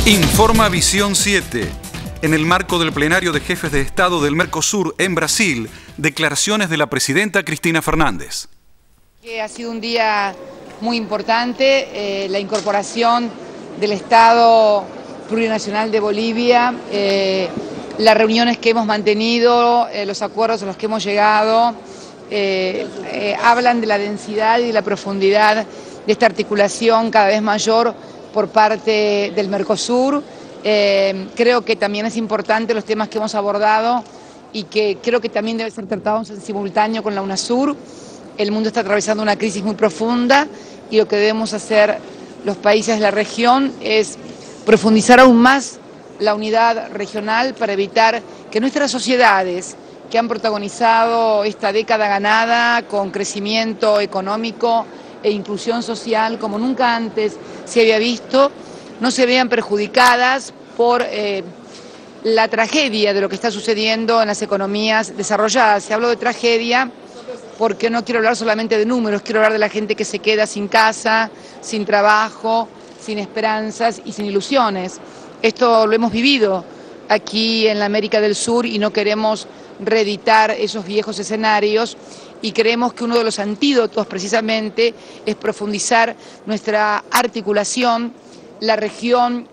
Informa Visión 7. En el marco del plenario de jefes de Estado del Mercosur en Brasil, declaraciones de la presidenta Cristina Fernández. Ha sido un día muy importante, la incorporación del Estado plurinacional de Bolivia, las reuniones que hemos mantenido, los acuerdos a los que hemos llegado, hablan de la densidad y de la profundidad de esta articulación cada vez mayor por parte del Mercosur. Creo que también es importante los temas que hemos abordado y que creo que también deben ser tratados en simultáneo con la UNASUR. El mundo está atravesando una crisis muy profunda y lo que debemos hacer los países de la región es profundizar aún más la unidad regional para evitar que nuestras sociedades, que han protagonizado esta década ganada con crecimiento económico e inclusión social como nunca antes se había visto, no se vean perjudicadas por la tragedia de lo que está sucediendo en las economías desarrolladas. Y hablo de tragedia porque no quiero hablar solamente de números, quiero hablar de la gente que se queda sin casa, sin trabajo, sin esperanzas y sin ilusiones. Esto lo hemos vivido aquí en la América del Sur y no queremos reeditar esos viejos escenarios y creemos que uno de los antídotos precisamente es profundizar nuestra articulación. La región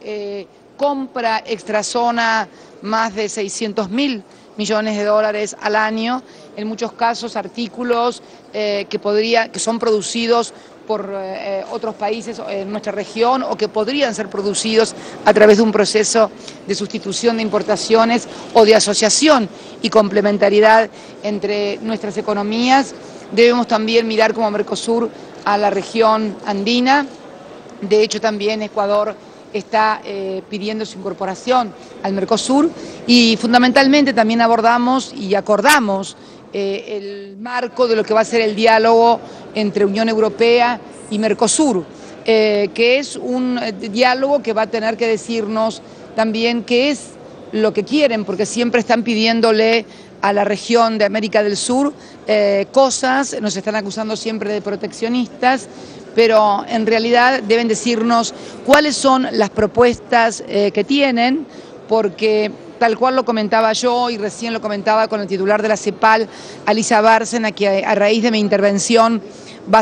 compra extrazona más de 600.000 millones de dólares al año, en muchos casos artículos que son producidos por otros países en nuestra región o que podrían ser producidos a través de un proceso de sustitución de importaciones o de asociación y complementariedad entre nuestras economías. Debemos también mirar como Mercosur a la región andina. De hecho, también Ecuador está pidiendo su incorporación al Mercosur y fundamentalmente también abordamos y acordamos el marco de lo que va a ser el diálogo entre Unión Europea y Mercosur, que es un diálogo que va a tener que decirnos también qué es lo que quieren, porque siempre están pidiéndole a la región de América del Sur cosas, nos están acusando siempre de proteccionistas, pero en realidad deben decirnos cuáles son las propuestas que tienen, porque tal cual lo comentaba yo y recién lo comentaba con el titular de la CEPAL, Alicia Bárcena, que a raíz de mi intervención me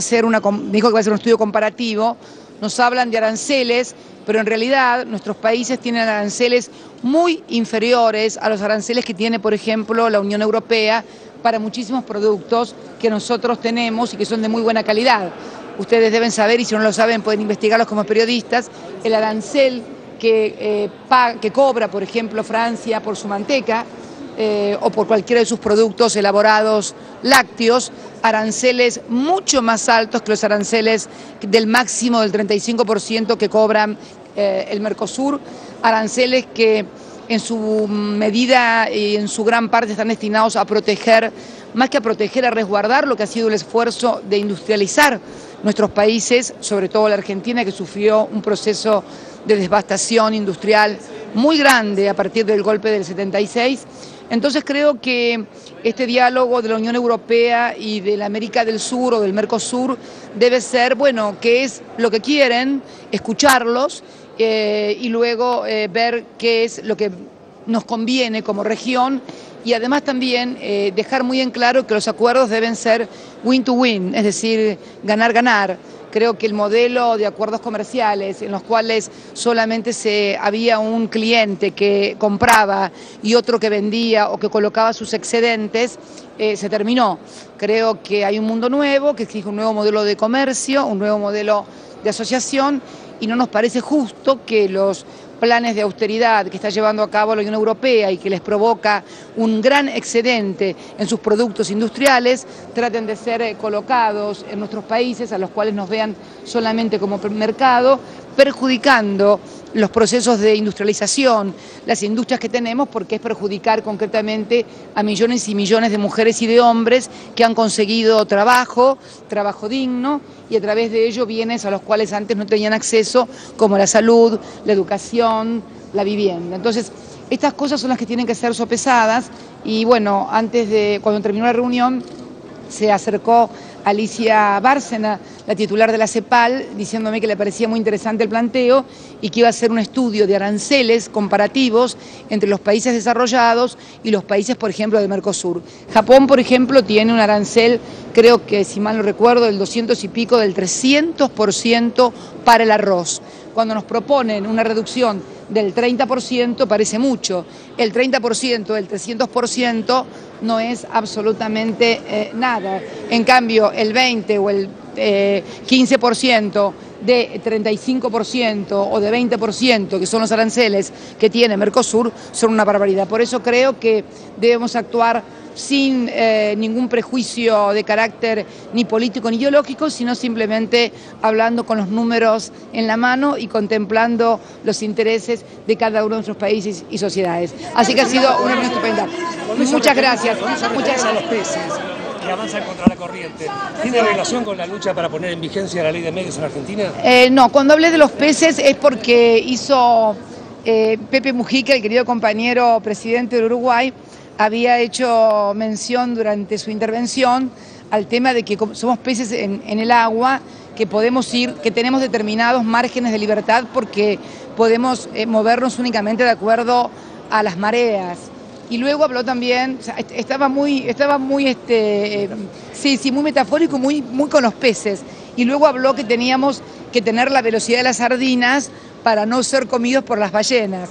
dijo que va a ser un estudio comparativo. Nos hablan de aranceles, pero en realidad nuestros países tienen aranceles muy inferiores a los aranceles que tiene, por ejemplo, la Unión Europea para muchísimos productos que nosotros tenemos y que son de muy buena calidad. Ustedes deben saber, y si no lo saben pueden investigarlos como periodistas, el arancel que cobra, por ejemplo, Francia por su manteca o por cualquiera de sus productos elaborados lácteos, aranceles mucho más altos que los aranceles del máximo del 35% que cobran el Mercosur, aranceles que en su medida y en su gran parte están destinados a proteger, más que a proteger, a resguardar lo que ha sido el esfuerzo de industrializar nuestros países, sobre todo la Argentina, que sufrió un proceso de devastación industrial muy grande a partir del golpe del 76. Entonces creo que este diálogo de la Unión Europea y de la América del Sur o del Mercosur debe ser, bueno, qué es lo que quieren, escucharlos y luego ver qué es lo que nos conviene como región y además también dejar muy en claro que los acuerdos deben ser win to win, es decir, ganar-ganar. Creo que el modelo de acuerdos comerciales en los cuales solamente había un cliente que compraba y otro que vendía o que colocaba sus excedentes, se terminó. Creo que hay un mundo nuevo, que exige un nuevo modelo de comercio, un nuevo modelo de asociación y no nos parece justo que los planes de austeridad que está llevando a cabo la Unión Europea y que les provoca un gran excedente en sus productos industriales, traten de ser colocados en nuestros países, a los cuales nos vean solamente como mercado, perjudicando los procesos de industrialización, las industrias que tenemos, porque es perjudicar concretamente a millones y millones de mujeres y de hombres que han conseguido trabajo digno y a través de ello bienes a los cuales antes no tenían acceso, como la salud, la educación, la vivienda. Entonces, estas cosas son las que tienen que ser sopesadas y bueno, cuando terminó la reunión, se acercó Alicia Bárcena, la titular de la CEPAL, diciéndome que le parecía muy interesante el planteo y que iba a hacer un estudio de aranceles comparativos entre los países desarrollados y los países, por ejemplo, del Mercosur. Japón, por ejemplo, tiene un arancel, creo que, si mal no recuerdo, del 200 y pico, del 300% para el arroz. Cuando nos proponen una reducción del 30% parece mucho. El 30% del 300% no es absolutamente nada. En cambio, el 20 o el 15% de 35% o de 20%, que son los aranceles que tiene Mercosur, son una barbaridad. Por eso creo que debemos actuar sin ningún prejuicio de carácter ni político ni ideológico, sino simplemente hablando con los números en la mano y contemplando los intereses de cada uno de nuestros países y sociedades. Así que ha sido una reunión estupenda. Muchas gracias. Muchas gracias. Que avanzan contra la corriente. ¿Tiene relación con la lucha para poner en vigencia la ley de medios en Argentina? No, cuando hablé de los peces es porque hizo Pepe Mujica, el querido compañero presidente del Uruguay, había hecho mención durante su intervención al tema de que somos peces en el agua, que podemos ir, que tenemos determinados márgenes de libertad porque podemos movernos únicamente de acuerdo a las mareas. Y luego habló también, o sea, estaba muy metafórico, muy con los peces. Y luego habló que teníamos que tener la velocidad de las sardinas para no ser comidos por las ballenas.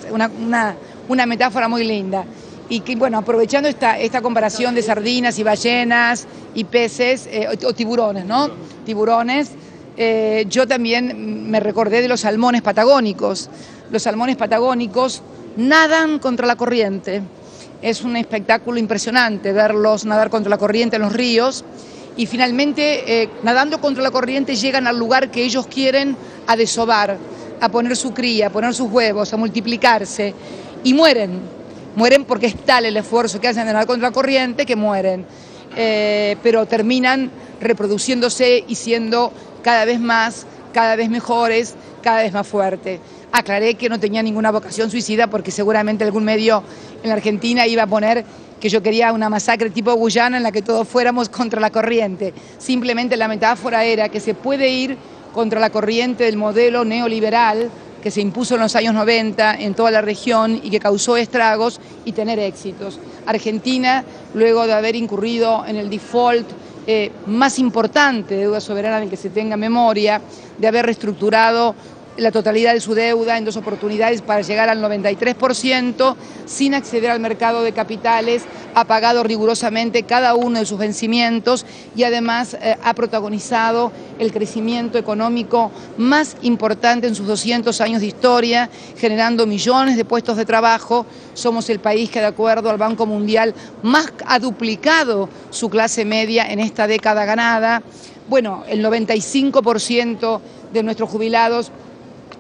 Una metáfora muy linda. Y que, bueno, aprovechando esta comparación de sardinas y ballenas y peces, o tiburones, ¿no? Tiburones, yo también me recordé de los salmones patagónicos. Los salmones patagónicos nadan contra la corriente. Es un espectáculo impresionante verlos nadar contra la corriente en los ríos y finalmente, nadando contra la corriente, llegan al lugar que ellos quieren a desovar, a poner su cría, a poner sus huevos, a multiplicarse y mueren. Mueren porque es tal el esfuerzo que hacen de nadar contra la corriente que mueren, pero terminan reproduciéndose y siendo cada vez más, cada vez mejores, cada vez más fuertes. Aclaré que no tenía ninguna vocación suicida porque seguramente algún medio en la Argentina iba a poner que yo quería una masacre tipo Guyana en la que todos fuéramos contra la corriente. Simplemente la metáfora era que se puede ir contra la corriente del modelo neoliberal que se impuso en los años 90 en toda la región y que causó estragos y tener éxitos. Argentina, luego de haber incurrido en el default más importante de deuda soberana del que se tenga memoria, de haber reestructurado la totalidad de su deuda en 2 oportunidades para llegar al 93%, sin acceder al mercado de capitales, ha pagado rigurosamente cada uno de sus vencimientos y además ha protagonizado el crecimiento económico más importante en sus 200 años de historia, generando millones de puestos de trabajo. Somos el país que, de acuerdo al Banco Mundial, más ha duplicado su clase media en esta década ganada. Bueno, el 95% de nuestros jubilados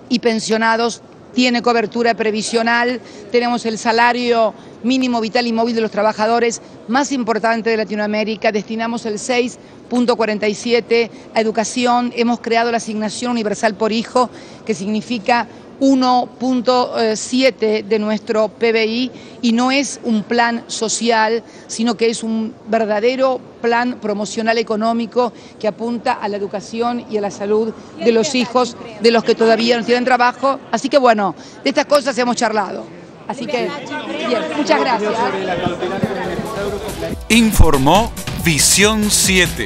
y pensionados tiene cobertura previsional, tenemos el salario mínimo vital y móvil de los trabajadores más importante de Latinoamérica, destinamos el 6.47 a educación, hemos creado la asignación universal por hijo, que significa 1.7 de nuestro PBI y no es un plan social, sino que es un verdadero plan promocional económico que apunta a la educación y a la salud de los hijos de los que todavía no tienen trabajo. Así que bueno, de estas cosas hemos charlado. Así que, bien, muchas gracias. Informó Visión 7.